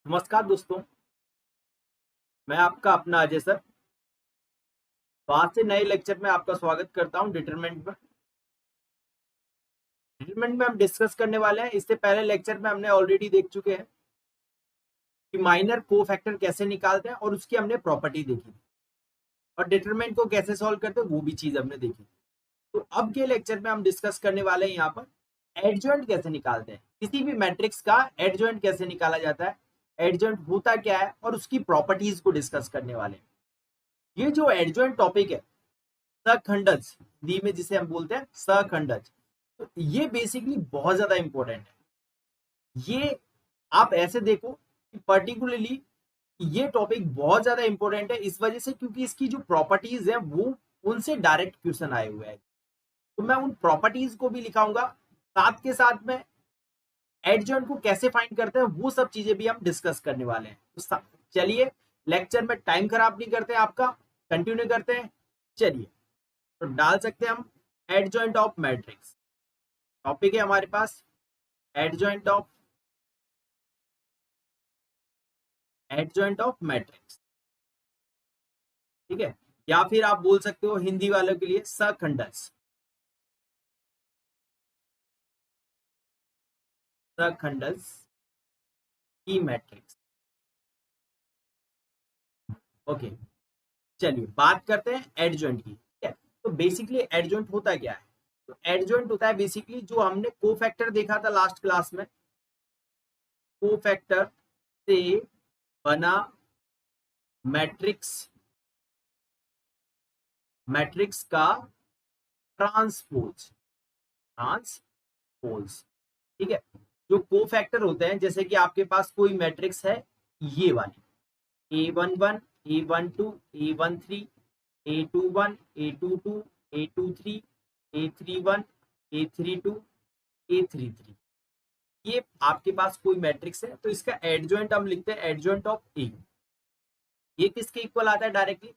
नमस्कार दोस्तों, मैं आपका अपना अजय सर। आज से नए लेक्चर में आपका स्वागत करता हूं। डिटरमिनेंट में हम डिस्कस करने वाले हैं। इससे पहले लेक्चर में हमने ऑलरेडी देख चुके हैं कि माइनर को फैक्टर कैसे निकालते हैं और उसकी हमने प्रॉपर्टी देखी थी और डिटरमिनेंट को कैसे सॉल्व करते हैं वो भी चीज हमने देखी। तो अब के लेक्चर में हम डिस्कस करने वाले हैं यहाँ पर एडजॉइंट कैसे निकालते हैं, किसी भी मैट्रिक्स का एडजॉइंट कैसे निकाला जाता है, एडजॉइंट होता क्या है और उसकी प्रॉपर्टीज को डिस्कस करने वाले हैं। ये जो एडजॉइंट टॉपिक है, सखंडज हिंदी में जिसे हम बोलते हैं सखंडज, तो ये बेसिकली बहुत ज्यादा इंपॉर्टेंट है। ये आप ऐसे देखो कि पर्टिकुलरली ये टॉपिक बहुत ज्यादा इंपॉर्टेंट है इस वजह से क्योंकि इसकी जो प्रॉपर्टीज है वो उनसे डायरेक्ट क्वेश्चन आए हुए हैं। तो मैं उन प्रॉपर्टीज को भी लिखाऊंगा, साथ के साथ में एडजॉइंट को कैसे फाइंड करते हैं वो सब चीजें भी हम डिस्कस करने वाले हैं। तो चलिए लेक्चर में टाइम खराब नहीं करते हैं आपका, कंटिन्यू करते हैं। चलिए तो डाल सकते हैं हम एडजॉइंट ऑफ मैट्रिक्स। टॉपिक है हमारे पास एडजॉइंट ऑफ मैट्रिक्स, ठीक है। या फिर आप बोल सकते हो हिंदी वालों के लिए सखंडस की मैट्रिक्स। ओके, चलिए बात करते हैं एडजॉइंट की, ठीक है। तो बेसिकली एडजॉइंट होता क्या है? तो एडजॉइंट होता है बेसिकली जो हमने कोफैक्टर देखा था लास्ट क्लास में, कोफैक्टर से बना मैट्रिक्स का ट्रांसपोज, ठीक है। जो कोफैक्टर होते हैं, जैसे कि आपके पास कोई मैट्रिक्स है ये वाली A11 A12 A13 A21 A22 A23 A31 A32 A33, ये आपके पास कोई मैट्रिक्स है तो इसका एडजॉइंट हम लिखते हैं एडजॉइंट ऑफ ए। ये किसके इक्वल आता है डायरेक्टली?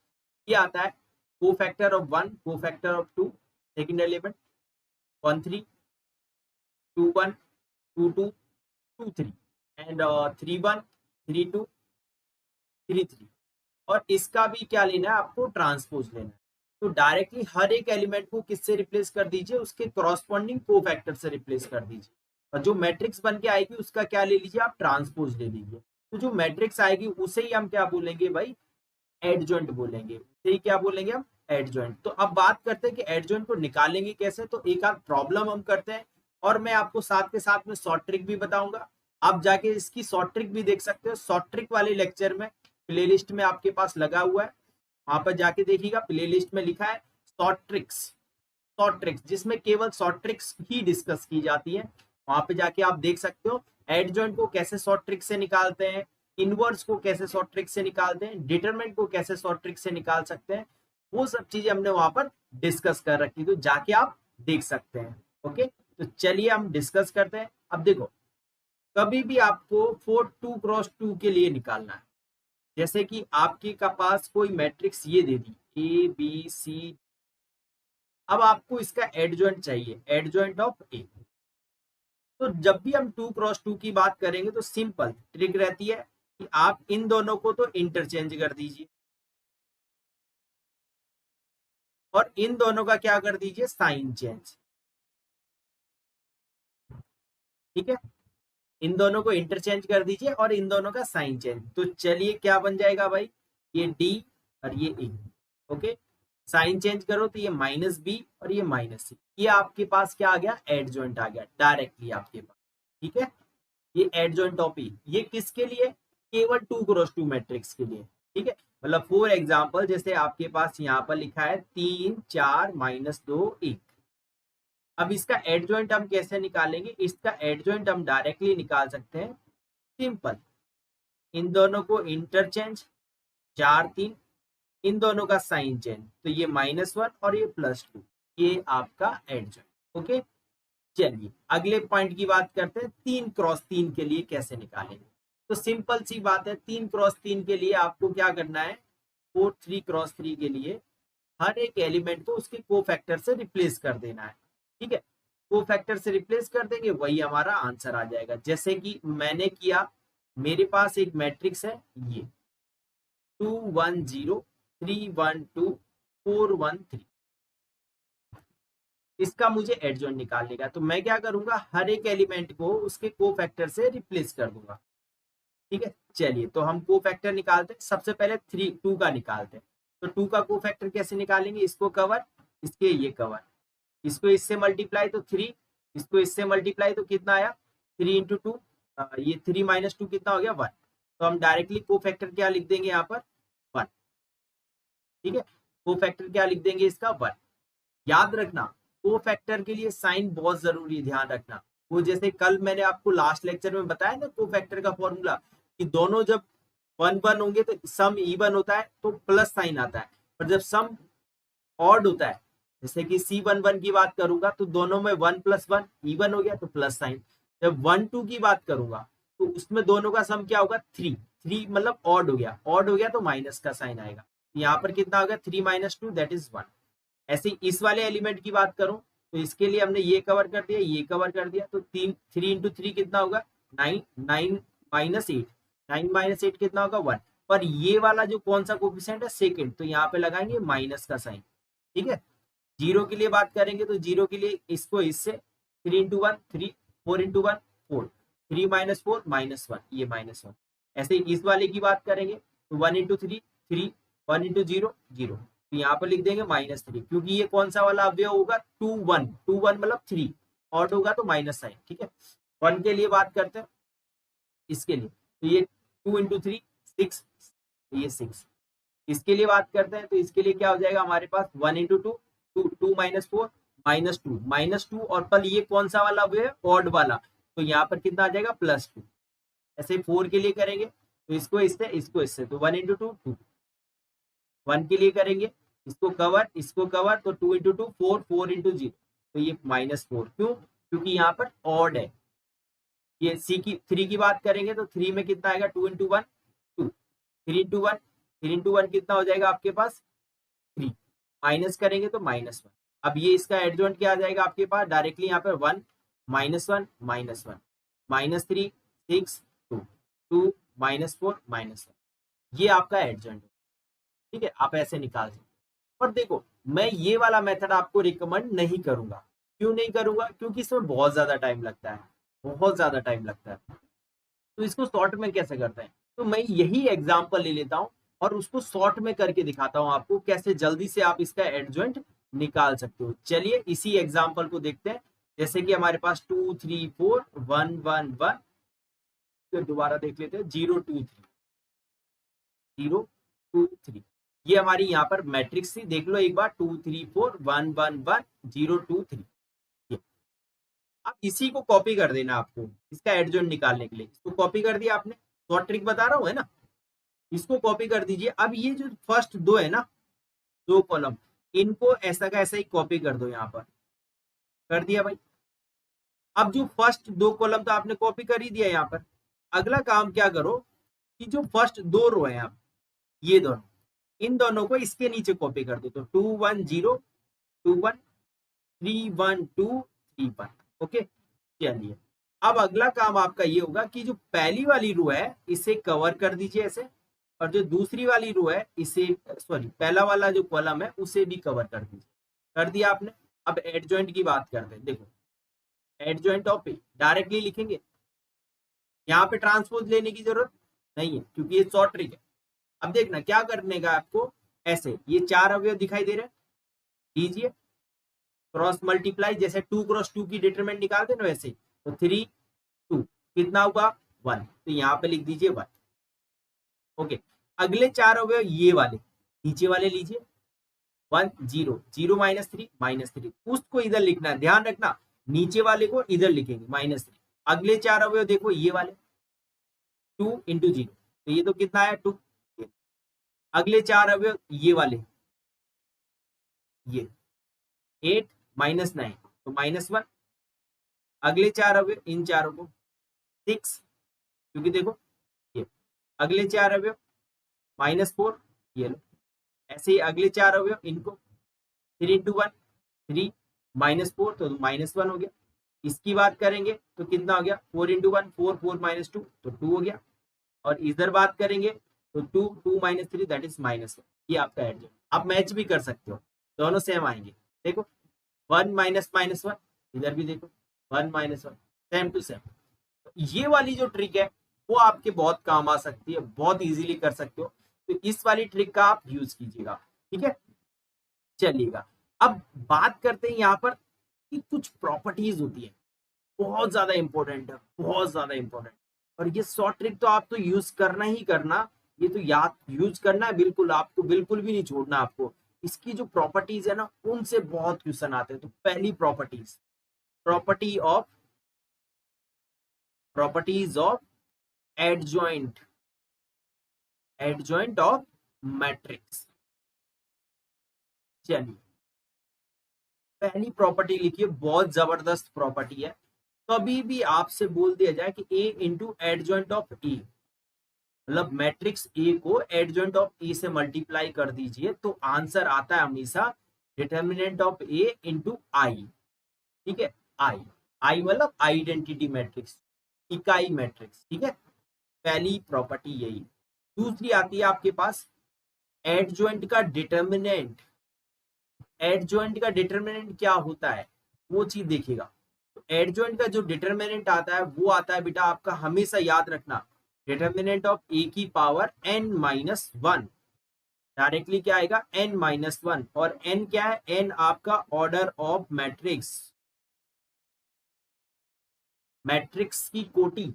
ये आता है cofactor of 1, cofactor of 2, second element 1 3 2 1 2 2 2 3 and 3 1 3 2 3 3। और इसका भी क्या लेना है आपको? ट्रांसपोज लेना है। तो डायरेक्टली हर एक एलिमेंट को किससे रिप्लेस कर दीजिए? उसके कॉरस्पॉन्डिंग कोफैक्टर से रिप्लेस कर दीजिए और जो मैट्रिक्स बन के आएगी उसका क्या ले लीजिए आप? ट्रांसपोज ले लीजिए। तो जो मैट्रिक्स आएगी उसे ही हम क्या बोलेंगे भाई? एडजॉइंट बोलेंगे। उसे ही क्या बोलेंगे हम? एडजॉइंट। तो अब बात करते हैं कि एडजॉइंट को निकालेंगे कैसे। तो एक आध प्रॉब्लम हम करते हैं और मैं आपको साथ के साथ में शॉर्ट ट्रिक भी बताऊंगा। आप जाके इसकी शॉर्ट ट्रिक भी देख सकते हो। शॉर्ट ट्रिक वाले लेक्चर में प्लेलिस्ट में आपके पास लगा हुआ है, वहां पर जाके देखिएगा। प्लेलिस्ट में लिखा है शॉर्ट ट्रिक्स, जिसमें केवल शॉर्ट ट्रिक्स ही डिस्कस की जाती है। वहां पे जाके आप देख सकते हो एडजॉइंट को कैसे शॉर्ट ट्रिक से निकालते हैं, इनवर्स को कैसे शॉर्ट ट्रिक से निकालते हैं, डिटरमिनेंट को कैसे शॉर्ट ट्रिक से निकाल सकते हैं। वो सब चीजें हमने वहां पर डिस्कस कर रखी, तो जाके आप देख सकते हैं। ओके, तो चलिए हम डिस्कस करते हैं। अब देखो, कभी भी आपको 4 2x2 के लिए निकालना है, जैसे कि आपके का पास कोई मैट्रिक्स ये दे दी ए बी सी, अब आपको इसका एडजॉइंट चाहिए, एडजॉइंट ऑफ ए। तो जब भी हम 2x2 की बात करेंगे तो सिंपल ट्रिक रहती है कि आप इन दोनों को तो इंटरचेंज कर दीजिए और इन दोनों का क्या कर दीजिए? साइन चेंज, ठीक है। इन दोनों को इंटरचेंज कर दीजिए और इन दोनों का साइन चेंज। तो चलिए क्या बन जाएगा भाई? ये डी और ये ए। ओके, साइन चेंज करो तो ये -b और ये -c, ये आपके पास क्या आ गया? एडजॉइंट आ गया डायरेक्टली आपके पास, ठीक है। ये एडजॉइंट ऑफ ई, ये किसके लिए? केवल 2x2 मैट्रिक्स के लिए, ठीक है। मतलब फॉर एग्जांपल जैसे आपके पास यहाँ पर लिखा है 3 4 -2 1। अब इसका एडजॉइंट हम कैसे निकालेंगे? इसका एडजॉइंट हम डायरेक्टली निकाल सकते हैं, सिंपल, इन दोनों को इंटरचेंज 4 3, इन दोनों का साइन चेंज, तो ये -1 और ये +2, ये आपका एडजॉइंट। ओके, चलिए अगले पॉइंट की बात करते हैं 3x3 के लिए कैसे निकालेंगे। तो सिंपल सी बात है, 3x3 के लिए आपको क्या करना है? 4 3x3 के लिए हर एक एलिमेंट को उसके कोफैक्टर से रिप्लेस कर देना है, ठीक है। कोफैक्टर से रिप्लेस कर देंगे, वही हमारा आंसर आ जाएगा। जैसे कि मैंने किया मेरे पास एक मैट्रिक्स है ये 2 1 0 3 1 2 4 1 3, इसका मुझे एडजॉइंट निकालने का। तो मैं क्या करूंगा, हर एक एलिमेंट को उसके कोफैक्टर से रिप्लेस कर दूंगा। ठीक है, चलिए तो हम कोफैक्टर निकालते हैं। सबसे पहले 2 का निकालते हैं। तो 2 का कोफैक्टर कैसे निकालेंगे, इसको कवर, इसके ये कवर, इसको इससे मल्टीप्लाई तो 3, इसको इससे मल्टीप्लाई तो कितना आया 3 इंटू 2, ये 3 माइनस 2 कितना हो गया 1। तो हम डायरेक्टली कोफैक्टर क्या लिख देंगे यहाँ पर 1। ठीक है, कोफैक्टर क्या लिख देंगे इसका 1। याद रखना कोफैक्टर के लिए साइन बहुत जरूरी है, ध्यान रखना। वो जैसे कल मैंने आपको लास्ट लेक्चर में बताया ना कोफैक्टर का फॉर्मूला, कि दोनों जब 1 1 होंगे तो सम इवन होता है तो प्लस साइन आता है, और जब सम ऑड होता है, जैसे कि C11 की बात करूंगा तो दोनों में 1 + 1 इवन हो गया तो प्लस साइन। जब 1 2 की बात करूंगा तो उसमें दोनों का सम क्या होगा 3 3 मतलब ऑड हो गया, ऑड हो गया तो माइनस का साइन आएगा। यहाँ पर कितना हो गया 3 - 2 दैट इज 1। ऐसे इस वाले एलिमेंट की बात करूं तो इसके लिए हमने ये कवर कर दिया, ये कवर कर दिया, तो 3 इंटू 3 कितना होगा 9 9 - 8, 9 - 8 कितना होगा 1। पर ये वाला जो कौन सा कोफिशिएंट है सेकंड, तो यहाँ पे लगाएंगे माइनस का साइन। ठीक है, जीरो के लिए बात करेंगे तो जीरो के लिए इसको इससे 3 इंटू 1 3, 4 इंटू 1 4, 3 - 4 -1, ये -1। ऐसे इस वाले की बात करेंगे तो 1 इंटू 3 3, 1 इंटू 0 0, तो यहाँ पर लिख देंगे -3, क्योंकि ये कौन सा वाला अवयव होगा 2 1, 2 1 मतलब 3, ऑड होगा तो माइनस साइन। ठीक है, 1 के लिए बात करते हैं, इसके लिए तो ये 2 इंटू 3 6, ये 6। इसके लिए बात करते हैं तो इसके लिए क्या हो जाएगा हमारे पास 1 इंटू 2 2 2 - 4 -2 और पर ये कौन सा वाला है ऑड वाला, तो यहाँ पर कितना आ जाएगा +2। ऐसे 4 के लिए करेंगे तो इसको इससे तो 1 इंटू 2 2, 1 के लिए करेंगे इसको कवर तो 2 इंटू 2 4, 4 इंटू 0, तो ये -4। क्यों, क्योंकि यहाँ पर ऑड है। ये सी की 3 की बात करेंगे तो 3 में कितना आएगा 2 इंटू 1 2, 3 इंटू 1 3 इंटू 1 कितना हो जाएगा आपके पास 3, माइनस करेंगे तो -1। अब ये इसका एडजॉइंट क्या आ जाएगा आपके पास डायरेक्टली यहाँ पर 1 -1 -1 -3 6 2 2 -4 -1, ये आपका एडजॉइंट। ठीक है, आप ऐसे निकाल सकते। पर देखो मैं ये वाला मेथड आपको रिकमेंड नहीं करूंगा। क्यों नहीं करूंगा, क्योंकि इसमें बहुत ज्यादा टाइम लगता है, बहुत ज्यादा टाइम लगता है। तो इसको शॉर्ट में कैसे करते हैं, तो मैं यही एग्जांपल ले लेता हूं और उसको शॉर्ट में करके दिखाता हूं आपको कैसे जल्दी से आप इसका एडजॉइंट निकाल सकते हो। चलिए इसी एग्जांपल को देखते हैं। जैसे कि हमारे पास 2 3 4 1 1 1, तो दोबारा देख लेते हैं 0 2 3 0 2 3, ये हमारी यहाँ पर मैट्रिक्स थी, देख लो एक बार 2 3 4 1 1 1 0 2 3। अब इसी को कॉपी कर देना आपको इसका एडजॉइंट निकालने के लिए। इसको कॉपी कर दिया आपने, शॉर्ट ट्रिक बता रहा हूं है ना, इसको कॉपी कर दीजिए। अब ये जो फर्स्ट दो है ना, 2 कॉलम, इनको ऐसा का ऐसा ही कॉपी कर दो, यहाँ पर कर दिया भाई। अब जो फर्स्ट 2 कॉलम तो आपने कॉपी कर ही दिया यहाँ पर। अगला काम क्या करो कि जो फर्स्ट 2 रो है आप, ये दोनों, इन दोनों को इसके नीचे कॉपी कर दो। तो 2 1 0 2 1 3 1 2 3 1। ओके, चलिए अब अगला काम आपका ये होगा कि जो पहली वाली रो है इसे कवर कर दीजिए ऐसे, और जो दूसरी वाली रो है इसे पहला वाला जो कॉलम है उसे भी कवर कर दीजिए। कर दिया आपने। अब एडजॉइंट की बात करते हैं। देखो एडजॉइंट ऑफ ए डायरेक्टली लिखेंगे, यहाँ पे ट्रांसपोज लेने की जरूरत नहीं है क्योंकि ये शॉर्ट ट्रिक है। अब देखना क्या करने का आपको, ऐसे ये 4 अवयव दिखाई दे रहे हैं, लीजिए क्रॉस मल्टीप्लाई, जैसे 2 क्रॉस 2 की डिटरमिनेंट निकालते ना वैसे, तो 3 2 कितना होगा 1, तो यहाँ पे लिख दीजिए 1। ओके, अगले 4 अवयव ये वाले नीचे वाले लीजिए 1 0 0 -3 -3, उसको इधर लिखना है, ध्यान रखना नीचे वाले को इधर लिखेंगे -3। अगले 4 अवयव देखो ये वाले 2 इंटू 0, तो ये तो कितना है 2। अगले 4 अवयव ये वाले, ये 8 -9 तो -1। अगले 4 अवयव इन चारों को 6, क्योंकि देखो ये अगले 4 अवयव -4, ये लो। ऐसे ही अगले 4 अवयव इनको 3 इंटू 1 3 -4 तो -1 हो गया। इसकी बात करेंगे तो कितना हो गया 4 इंटू 1 4 4 -2 तो 2 हो गया। और इधर बात करेंगे तो 2 2 माइनस 3 दैट इज -1, ये आपका एडजॉइंट। आप मैच भी कर सकते हो, दोनों सेम आएंगे। देखो 1 माइनस माइनस 1, इधर भी देखो 1 माइनस 1, सेम टू सेम। ये वाली जो ट्रिक है वो आपके बहुत काम आ सकती है, बहुत इजीली कर सकते हो, तो इस वाली ट्रिक का आप यूज कीजिएगा, ठीक है। चलिएगा, अब बात करते हैं यहाँ पर कि कुछ प्रॉपर्टीज होती है, बहुत ज्यादा इंपॉर्टेंट है, बहुत ज्यादा इंपॉर्टेंट। और ये शॉर्ट ट्रिक तो आप तो यूज करना ही करना, ये तो याद यूज करना है बिल्कुल, आपको बिल्कुल भी नहीं छोड़ना आपको। इसकी जो प्रॉपर्टीज है ना, उनसे बहुत क्वेश्चन आते हैं। तो पहली properties, properties of adjoint of matrix. चलिए, पहली प्रॉपर्टी लिखिए, बहुत जबरदस्त प्रॉपर्टी है। कभी भी आपसे बोल दिया जाए कि ए इंटू एडजॉइंट ऑफ ए, मतलब मैट्रिक्स ए को एडजॉइंट ऑफ ए से मल्टीप्लाई कर दीजिए, तो आंसर आता है हमेशा डिटर्मिनेंट ऑफ ए इंटू आई, ठीक है। आई मतलब आइडेंटिटी मैट्रिक्स, इकाई मैट्रिक्स, ठीक है। पहली प्रॉपर्टी यही। दूसरी आती है आपके पास एडजॉइंट का डिटर्मिनेंट। एडजॉइंट का डिटर्मिनेंट क्या होता है वो चीज देखिएगा। तो एडजॉइंट का जो डिटर्मिनेंट आता है वो आता है बेटा आपका, हमेशा याद रखना, डिटर्मिनेंट ऑफ ए की पावर n माइनस 1। डायरेक्टली क्या आएगा n माइनस 1, और n क्या है, n आपका ऑर्डर ऑफ मैट्रिक्स, मैट्रिक्स की कोटि,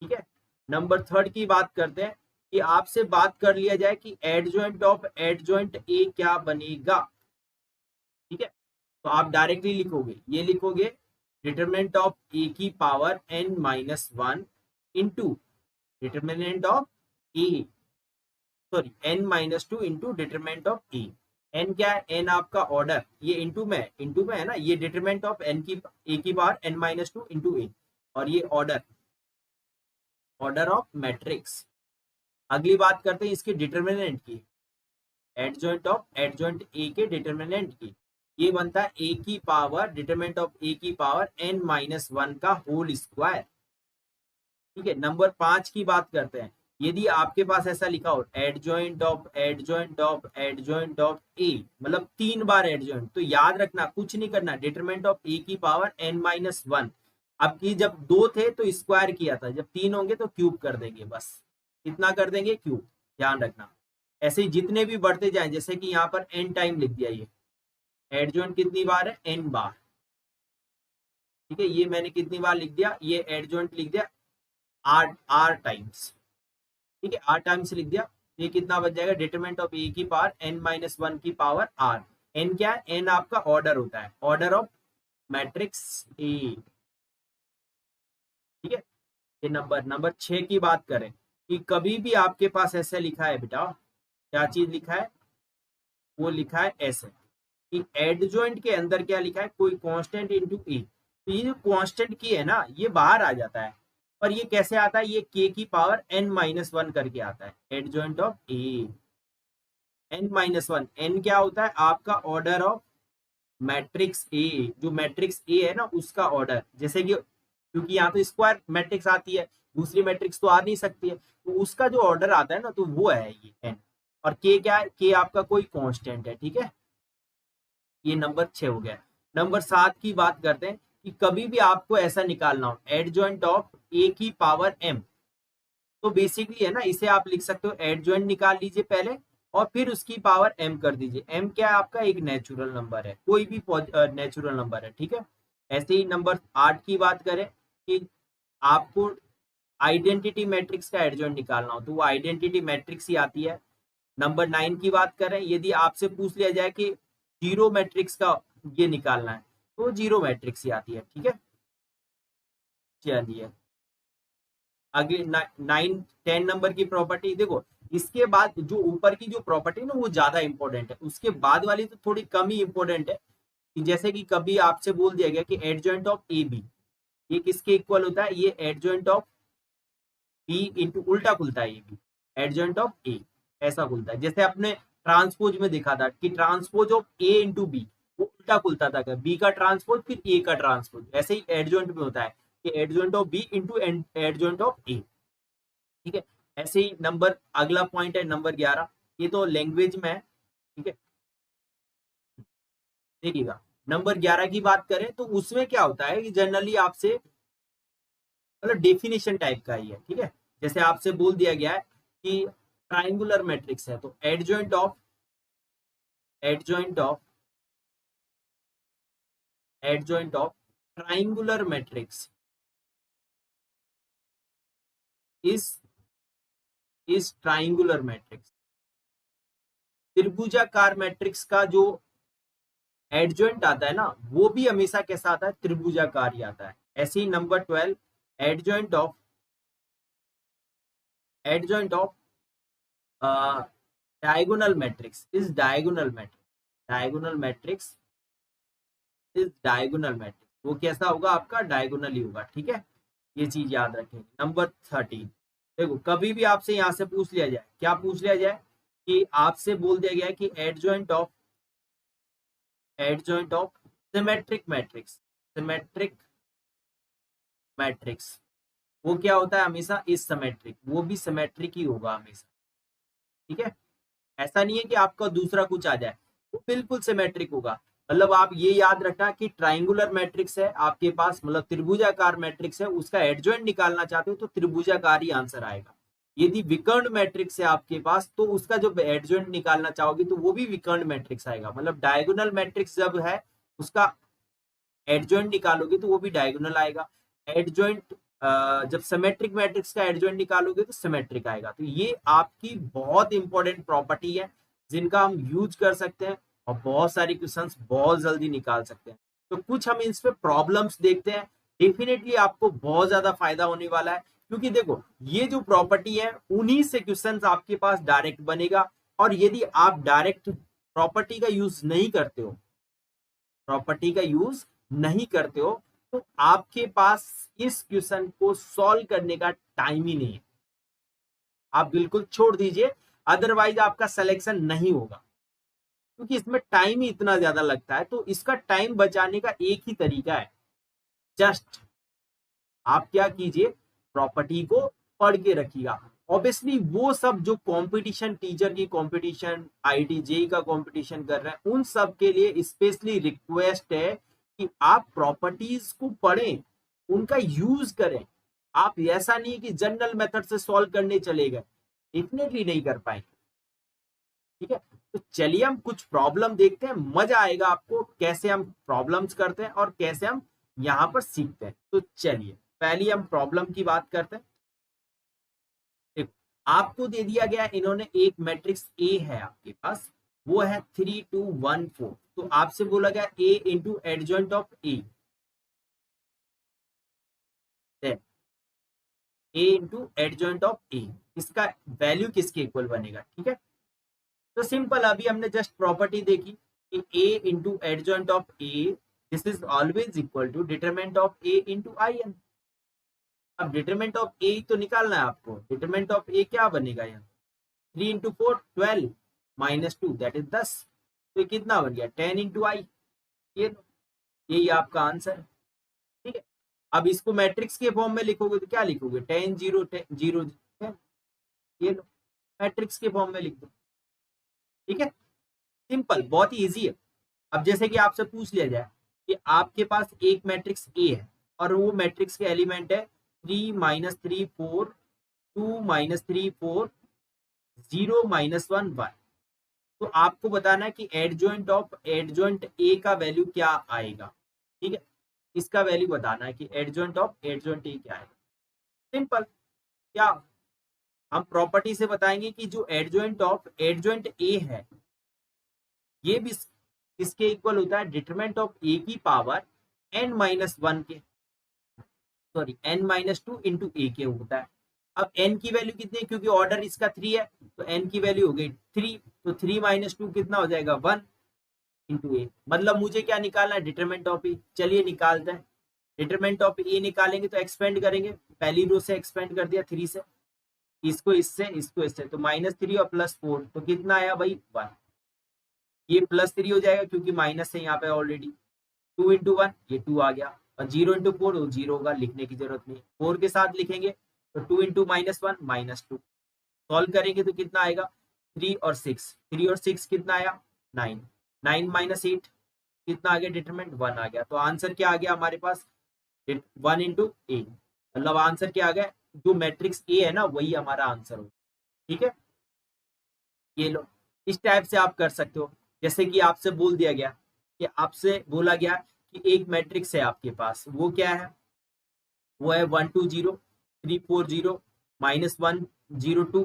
ठीक है। नंबर थर्ड की बात करते हैं कि आपसे बात कर लिया जाए कि एडजॉइंट ऑफ एडजॉइंट ए क्या बनेगा, ठीक है। तो आप डायरेक्टली लिखोगे, ये लिखोगे डिटरमिनेंट ऑफ ए की power n minus 1 into determinant of A, sorry n minus 2 into determinant of A. n क्या है, n आपका ऑर्डर, ये इंटू में है ना, ये डिटरमिनेंट ऑफ n की ए की पावर n माइनस 2 इंटू ए, और ये ऑर्डर ऑफ मैट्रिक्स। अगली बात करते हैं इसके डिटरमिनेंट की, एडजॉइंट ऑफ एडजॉइंट ए के डिटरमिनेंट की। ये बनता है ए की पावर डिटरमिनेंट ऑफ ए की पावर n माइनस 1 का होल स्क्वायर, ठीक है। नंबर 5 की बात करते हैं। यदि आपके पास ऐसा लिखा हो एडजॉइंट ऑफ ए, मतलब 3 बार एडजॉइंट, तो याद रखना कुछ नहीं करना, डिटरमिनेंट ऑफ ए की पावर n माइनस 1। अब की जब 2 थे तो स्क्वायर किया था, जब 3 होंगे तो क्यूब कर देंगे, बस इतना कर देंगे, क्यूब, ध्यान रखना। ऐसे ही जितने भी बढ़ते जाए, जैसे कि यहाँ पर n टाइम लिख दिया, ये एडजॉइंट कितनी बार है, n बार, ठीक है। ये मैंने कितनी बार लिख दिया, ये एडजॉइंट लिख दिया r टाइम्स, ठीक है, r टाइम्स लिख दिया। ये कितना बच जाएगा, डिटरमिनेंट ऑफ ए की पावर n माइनस 1 की पावर r। n क्या है, n आपका ऑर्डर होता है, ऑर्डर ऑफ मैट्रिक्स ए, ठीक है। ये नंबर 6 की बात करें कि कभी भी आपके पास ऐसे लिखा है बेटा, क्या चीज लिखा है, वो लिखा है ऐसे कि एडजॉइंट के अंदर क्या लिखा है, कोई कांस्टेंट इनटू ए। तो ये जो कांस्टेंट की है ना, ये बाहर आ जाता है, पर ये कैसे आता है, ये के की पावर n माइनस 1 करके आता है, adjoint of A n minus 1। n क्या होता है, आपका ऑर्डर ऑफ मैट्रिक्स ए, जो मैट्रिक्स ए है ना उसका ऑर्डर, जैसे कि क्योंकि यहाँ तो स्क्वायर मैट्रिक्स आती है, दूसरी मैट्रिक्स तो आ नहीं सकती है, तो उसका जो ऑर्डर आता है ना, तो वो है ये n। और के क्या है, के आपका कोई कांस्टेंट है, ठीक है। ये नंबर 6 हो गया। नंबर 7 की बात करते हैं कि कभी भी आपको ऐसा निकालना हो एडजॉइंट ऑफ ए की पावर m, तो बेसिकली है ना, इसे आप लिख सकते हो एडजॉइंट निकाल लीजिए पहले, और फिर उसकी पावर m कर दीजिए। m क्या है आपका, एक नेचुरल नंबर है, कोई भी नेचुरल नंबर है, ठीक है। ऐसे ही नंबर 8 की बात करें कि आपको आइडेंटिटी मैट्रिक्स का एडजॉइंट निकालना हो, तो वो आइडेंटिटी मैट्रिक्स ही आती है। नंबर 9 की बात करें, यदि आपसे पूछ लिया जाए कि जीरो मैट्रिक्स का ये निकालना है, तो जीरो मैट्रिक्स ही आती है, ठीक है। चलिए, अगले 9 10 नंबर की प्रॉपर्टी देखो। इसके बाद जो ऊपर की जो प्रॉपर्टी ना वो ज्यादा इंपॉर्टेंट है, उसके बाद वाली तो थोड़ी कम ही इंपॉर्टेंट है। कि जैसे कि कभी आपसे बोल दिया गया कि एडजॉइंट ऑफ ए बी, ये किसके इक्वल होता है, ये एडजॉइंट ऑफ बी इंटू, उल्टा खुलता है, ये बी एडजॉइंट ऑफ ए, ऐसा खुलता है। जैसे अपने ट्रांसपोज में देखा था कि transpose of A into B, वो उल्टा खुलता था, बी का ट्रांसपोज फिर ए का ट्रांसपोज, ऐसे ही एडजॉइंट में होता है कि adjoint of B into adjoint of A, ठीक है। ऐसे ही नंबर अगला पॉइंट है नंबर 11, ये तो लैंग्वेज में है, ठीक है। देखिएगा नंबर 11 की बात करें तो उसमें क्या होता है कि जनरली आपसे मतलब डेफिनेशन टाइप का ही है, ठीक है। जैसे आपसे बोल दिया गया है कि ट्राइंगुलर मैट्रिक्स है तो adjoint of triangular matrix is triangular matrix. त्रिभुजाकार मैट्रिक्स का जो एडजॉइंट आता है ना वो भी हमेशा कैसा आता है, त्रिभुजाकार ही आता है। ऐसे ही number 12 adjoint of diagonal matrix is diagonal matrix. वो कैसा होगा आपका, डायगोनल ही होगा, ठीक है। ये चीज याद रखेंगे। नंबर 13 देखो कभी भी आपसे यहां से पूछ लिया जाए, क्या पूछ लिया जाए कि आपसे बोल दिया गया है कि एडजॉइंट ऑफ सिमेट्रिक मैट्रिक्स वो क्या होता है हमेशा, इस सिमेट्रिक, वो भी सिमेट्रिक ही होगा हमेशा, ठीक है। ऐसा नहीं है कि आपका दूसरा कुछ आ जाए, वो बिल्कुल सिमेट्रिक होगा। मतलब आप ये याद रखना कि ट्राइंगुलर मैट्रिक्स है आपके पास, मतलब त्रिभुजाकार मैट्रिक्स है, उसका एडजॉइंट निकालना चाहते हो तो त्रिभुजाकार ही आंसर आएगा। यदि विकर्ण मैट्रिक्स है आपके पास तो उसका जो एडजॉइंट निकालना चाहोगे तो वो भी विकर्ण मैट्रिक्स आएगा। मतलब डायगोनल मैट्रिक्स जब है उसका एडजॉइंट निकालोगे तो वो भी डायगोनल आएगा। एडजॉइंट जब सिमेट्रिक मैट्रिक्स का एडजॉइंट निकालोगे तो सिमेट्रिक आएगा। तो ये आपकी बहुत इंपॉर्टेंट प्रॉपर्टी है जिनका हम यूज कर सकते हैं और बहुत सारी क्वेश्चंस बहुत जल्दी निकाल सकते हैं। तो कुछ हम इस पे प्रॉब्लम्स देखते हैं, डेफिनेटली आपको बहुत ज्यादा फायदा होने वाला है। क्योंकि देखो ये जो प्रॉपर्टी है उन्हीं से क्वेश्चंस आपके पास डायरेक्ट बनेगा। और यदि आप डायरेक्ट प्रॉपर्टी का यूज नहीं करते हो तो आपके पास इस क्वेश्चन को सॉल्व करने का टाइम ही नहीं है, आप बिल्कुल छोड़ दीजिए, अदरवाइज आपका सिलेक्शन नहीं होगा। क्योंकि इसमें टाइम ही इतना ज्यादा लगता है। तो इसका टाइम बचाने का एक ही तरीका है, जस्ट आप क्या कीजिए, प्रॉपर्टी को पढ़ के रखिएगा। ऑब्वियसली वो सब जो कंपटीशन, टीचर की कंपटीशन, आईटी जेई का कंपटीशन कर रहे हैं, उन सब के लिए स्पेशली रिक्वेस्ट है कि आप प्रॉपर्टीज को पढ़ें, उनका यूज करें। आप ऐसा नहीं कि जनरल मेथड से सॉल्व करने चले गए, डेफिनेटली नहीं कर पाएंगे, ठीक है। तो चलिए हम कुछ प्रॉब्लम देखते हैं, मजा आएगा आपको कैसे हम प्रॉब्लम्स करते हैं और कैसे हम यहां पर सीखते हैं। तो चलिए पहले हम प्रॉब्लम की बात करते हैं। देखो आपको दे दिया गया, इन्होंने एक मैट्रिक्स ए है आपके पास, वो है 3 2 1 4। तो आपसे बोला गया A into adjoint of A, A into adjoint of A, इसका वैल्यू किसके इक्वल बनेगा, ठीक है। तो सिंपल, अभी हमने जस्ट प्रॉपर्टी देखी कि A into adjoint of A this is always equal to determinant of A into I n. अब डिटरमिनेंट ऑफ ए तो निकालना है आपको, डिटरमिनेंट ऑफ ए क्या बनेगा यहाँ, 3 इंटू 4 12 माइनस 2 दैट इज 10। तो ये कितना बन गया, 10 इंटू आई। ये यही आपका आंसर है, ठीक है। अब इसको मैट्रिक्स के फॉर्म में लिखोगे तो क्या लिखोगे, 10 0 10 0 10। ये लो मैट्रिक्स के फॉर्म में लिख दो, ठीक है। सिंपल, बहुत ही इजी है। अब जैसे कि आपसे पूछ लिया जाए कि आपके पास एक मैट्रिक्स ए है और वो मैट्रिक्स के एलिमेंट है 3 -3 4 2 -3 4 0 -1 1। तो आपको बताना है कि एडजॉइंट ए का वैल्यू क्या आएगा, ठीक है। इसका वैल्यू बताना है कि एडजॉइंट ए क्या आएगा। सिंपल, क्या हम प्रॉपर्टी से बताएंगे कि जो एडजॉइंट ए है ये भी किसके इक्वल होता है, डिटरमिनेंट ऑफ ए की पावर n-1 के, सॉरी n-2 इंटू ए के होता है। अब n की वैल्यू कितनी है, क्योंकि ऑर्डर इसका 3 है तो n की वैल्यू हो गई 3, तो 3 - 2 कितना हो जाएगा 1 इंटू ए। मतलब मुझे क्या निकालना है, डिटरमिनेंट ऑफ ए। चलिए निकालते हैं। डिटरमिनेंट ऑफ ए निकालेंगे तो एक्सपेंड करेंगे, पहली रो से एक्सपेंड कर दिया 3 से, इसको इससे, तो -3 और +4 तो कितना आया भाई 1। ये +3 हो जाएगा क्योंकि माइनस है यहाँ पे ऑलरेडी, 2 इंटू 1 ये 2 आ गया, और 0 इंटू 4 वो 0 होगा, लिखने की जरूरत नहीं। 4 के साथ लिखेंगे तो 2 इंटू -1 -2, सॉल्व करेंगे तो कितना आएगा 3 और 6, 3 और 6 कितना आया 9, 9 माइनस 8 कितना आ गया डिटरमिनेंट 1 आ गया। तो आंसर क्या आ गया हमारे पास 1 इंटू ए, मतलब आंसर क्या आ गया, जो मैट्रिक्स ए है ना वही हमारा आंसर हो। ठीक है, ये लो, इस टाइप से आप कर सकते हो। जैसे कि आपसे बोल दिया गया कि आपसे बोला गया कि एक मैट्रिक्स है आपके पास, वो क्या है, वो है 1 2 0 3 4 0 -1 0 2।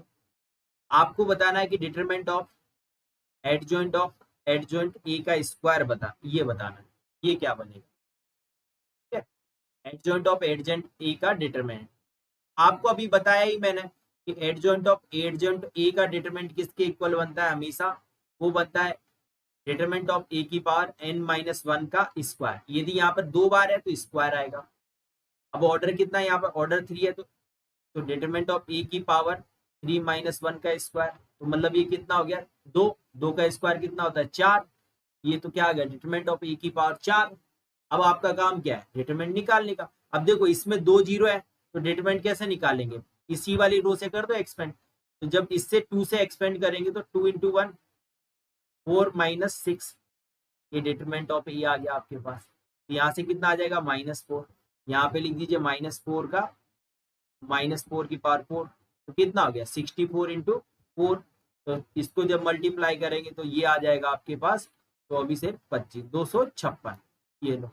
आपको बताना है कि डिटरमिनेंट ऑफ एडजॉइंट ए का स्क्वायर ये बताना है, ये क्या बनेगा। ठीक है, एडजॉइंट ऑफ एडजॉइंट ए का डिटरमिनेंट आपको अभी बताया ही मैंने कि एडजॉइंट ऑफ एडजॉइंट ए का डिटरमिनेंट किसके इक्वल बनता है, हमेशा वो बनता है डिटरमिनेंट ऑफ ए की पावर n-1 का स्क्वायर। यदि यहाँ पर 2 बार है तो स्क्वायर आएगा। अब ऑर्डर कितना है, यहाँ पर ऑर्डर 3 है, तो डिटरमिनेंट ऑफ ए की पावर 3-1 का स्क्वायर, तो मतलब ये कितना हो गया 2, 2 का स्क्वायर कितना होता है 4, ये तो क्या आ गया डिटरमिनेंट ऑफ ए की पावर 4। अब आपका काम क्या है, डिटरमिनेंट निकालने का। अब देखो इसमें 2 0 है तो डिटरमिनेंट कैसे निकालेंगे, इसी वाली रो से कर दो एक्सपेंड। तो जब इससे 2 से एक्सपेंड करेंगे तो 2 इंटू 1 4 - 6, ये डिटरमिनेंट ऑफ ए आ गया आपके पास। तो यहाँ से कितना आ जाएगा -4, यहाँ पे लिख दीजिए -4 का -4 की पावर 4, तो कितना हो गया 64 इंटू 4। तो इसको जब मल्टीप्लाई करेंगे तो ये आ जाएगा आपके पास 24 से 25 256, ये लो।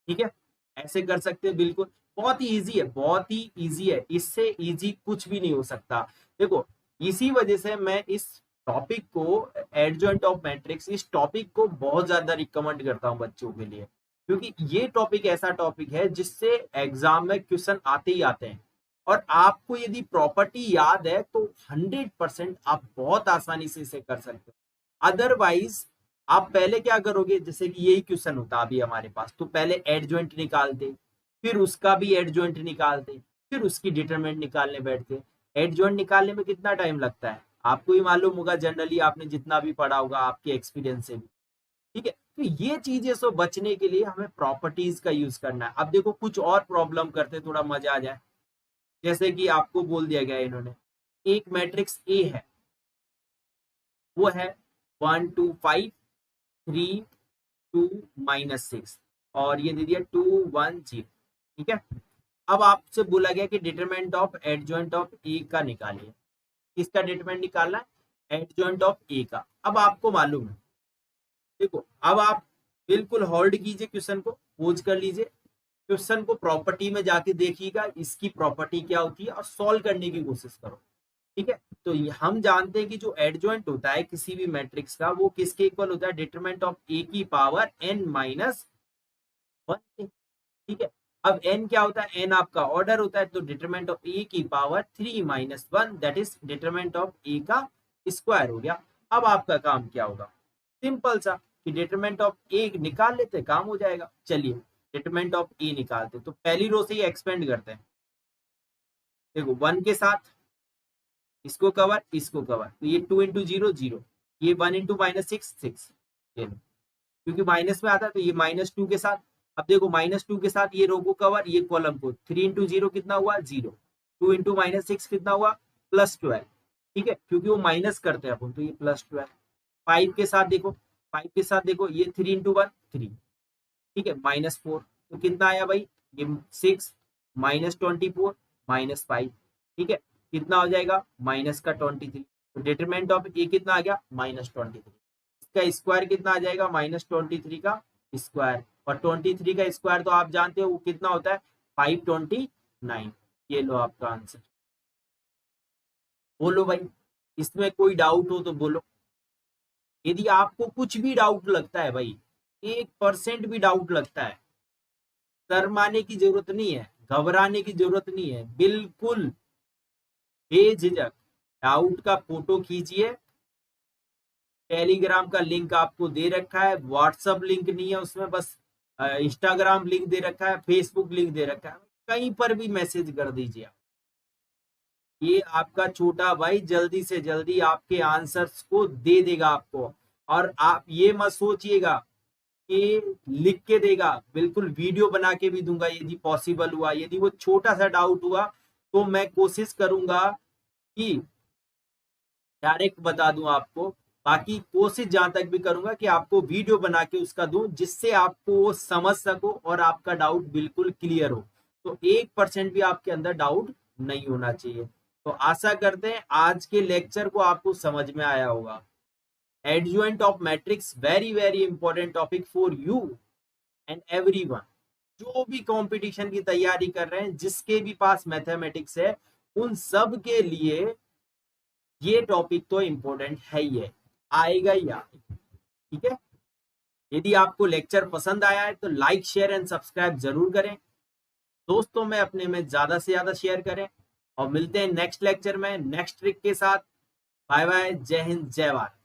ठीक है, ऐसे कर सकते हैं, बिल्कुल बहुत ही इजी है, बहुत ही इजी है, इससे इजी कुछ भी नहीं हो सकता। देखो इसी वजह से मैं इस टॉपिक को, एडजॉइंट ऑफ मैट्रिक्स, इस टॉपिक को बहुत ज्यादा रिकमेंड करता हूँ बच्चों के लिए, क्योंकि ये टॉपिक ऐसा टॉपिक है जिससे एग्जाम में क्वेश्चन आते ही आते हैं। और आपको यदि प्रॉपर्टी याद है तो 100% आप बहुत आसानी से इसे कर सकते हो। अदरवाइज आप पहले क्या करोगे, जैसे कि यही क्वेश्चन होता अभी हमारे पास, तो पहले एडजॉइंट निकालते, फिर उसका भी एडजॉइंट निकालते, फिर उसकी डिटरमिनेंट निकालने बैठते। एडजॉइंट निकालने में कितना टाइम लगता है आपको ही मालूम होगा, जनरली आपने जितना भी पढ़ा होगा आपके एक्सपीरियंस से भी। ठीक है, तो ये चीजें से बचने के लिए हमें प्रॉपर्टीज का यूज करना है। अब देखो कुछ और प्रॉब्लम करते थोड़ा मजा आ जाए। जैसे कि आपको बोल दिया गया इन्होंने, एक मैट्रिक्स ए है, वो है 1 2 5 3 2 -6 और ये दे दिया 2 1 0। ठीक है, अब आपसे बोला गया कि determinant of adjoint of A का निकालिए। किसका डिटरमिनेंट निकालना है, एडजॉइंट ऑफ ए का। अब आपको मालूम है, देखो अब आप बिल्कुल होल्ड कीजिए, क्वेश्चन को पोज कर लीजिए, क्वेश्चन को प्रॉपर्टी में जाके देखिएगा इसकी प्रॉपर्टी क्या होती है और सॉल्व करने की कोशिश करो। ठीक है, तो हम जानते हैं कि जो एडजॉइंट होता है किसी भी मैट्रिक्स का, वो किसके इक्वल होता है, डिटरमिनेंट ऑफ ए की पावर n-1। ठीक है, अब n क्या होता है, n आपका ऑर्डर होता है, तो डिटरमिनेंट ऑफ ए की power 3-1 that is determinant of A का स्क्वायर हो गया। अब आपका काम क्या होगा, सिंपल सा कि डिटरमिनेंट ऑफ ए निकाल लेते, काम हो जाएगा। चलिए डिटरमिनेंट ऑफ ए निकालते, तो पहली रो से ही एक्सपेंड करते हैं। देखो 1 के साथ इसको कवर, इसको कवर, तो ये 2 इंटू 0 0, ये 1 इंटू -6 6, क्योंकि माइनस में आता है तो ये -2 के साथ। अब देखो -2 के साथ ये रो को कवर, ये कॉलम को, 3 इंटू 0 कितना हुआ 0, 2 इंटू -6 कितना हुआ +12। ठीक है, क्योंकि वो माइनस करते हैं अपन, तो ये +12। 5 के साथ देखो, 5 के साथ देखो, ये 3 इंटू 1 3। ठीक है, -4, तो कितना आया भाई, ये 6 -24 -5। ठीक है, कितना हो जाएगा माइनस का 23। तो डिटरमिनेंट ऑफ ए कितना आ गया -23। इसका स्क्वायर कितना आ जाएगा -23 का स्क्वायर, और 23 का स्क्वायर तो आप जानते हो वो कितना होता है 529। ये लो आपका आंसर। बोलो भाई, इसमें कोई डाउट हो तो बोलो। यदि आपको कुछ भी डाउट लगता है भाई, 1% भी डाउट लगता है, शर्माने की जरूरत नहीं है, घबराने की जरूरत नहीं है, बिल्कुल बेझिझक डाउट का फोटो खींचिए। टेलीग्राम का लिंक आपको दे रखा है, व्हाट्सएप लिंक नहीं है उसमें, बस इंस्टाग्राम लिंक दे रखा है, फेसबुक लिंक दे रखा है, कहीं पर भी मैसेज कर दीजिए। ये आपका छोटा भाई जल्दी से जल्दी आपके आंसर्स को दे देगा आपको। और आप ये मत सोचिएगा कि लिख के देगा, बिल्कुल वीडियो बना के भी दूंगा यदि पॉसिबल हुआ। यदि वो छोटा सा डाउट हुआ तो मैं कोशिश करूंगा कि डायरेक्ट बता दूं आपको, बाकी कोशिश जहां तक भी करूंगा कि आपको वीडियो बना के उसका दूं जिससे आपको वो समझ सको और आपका डाउट बिल्कुल क्लियर हो। तो 1% भी आपके अंदर डाउट नहीं होना चाहिए। तो आशा करते हैं आज के लेक्चर को आपको समझ में आया होगा। Adjoint of matrix very very important topic for you and everyone. जो भी कंपटीशन की तैयारी कर रहे हैं, जिसके भी पास मैथमेटिक्स है, उन सब के लिए ये टॉपिक तो इंपॉर्टेंट है ही है, आएगा ही आएगा। ठीक है, यदि आपको लेक्चर पसंद आया है तो लाइक शेयर एंड सब्सक्राइब जरूर करें, दोस्तों में अपने में ज्यादा से ज्यादा शेयर करें, और मिलते हैं नेक्स्ट लेक्चर में नेक्स्ट ट्रिक के साथ। बाय बाय, जय हिंद, जय भारत।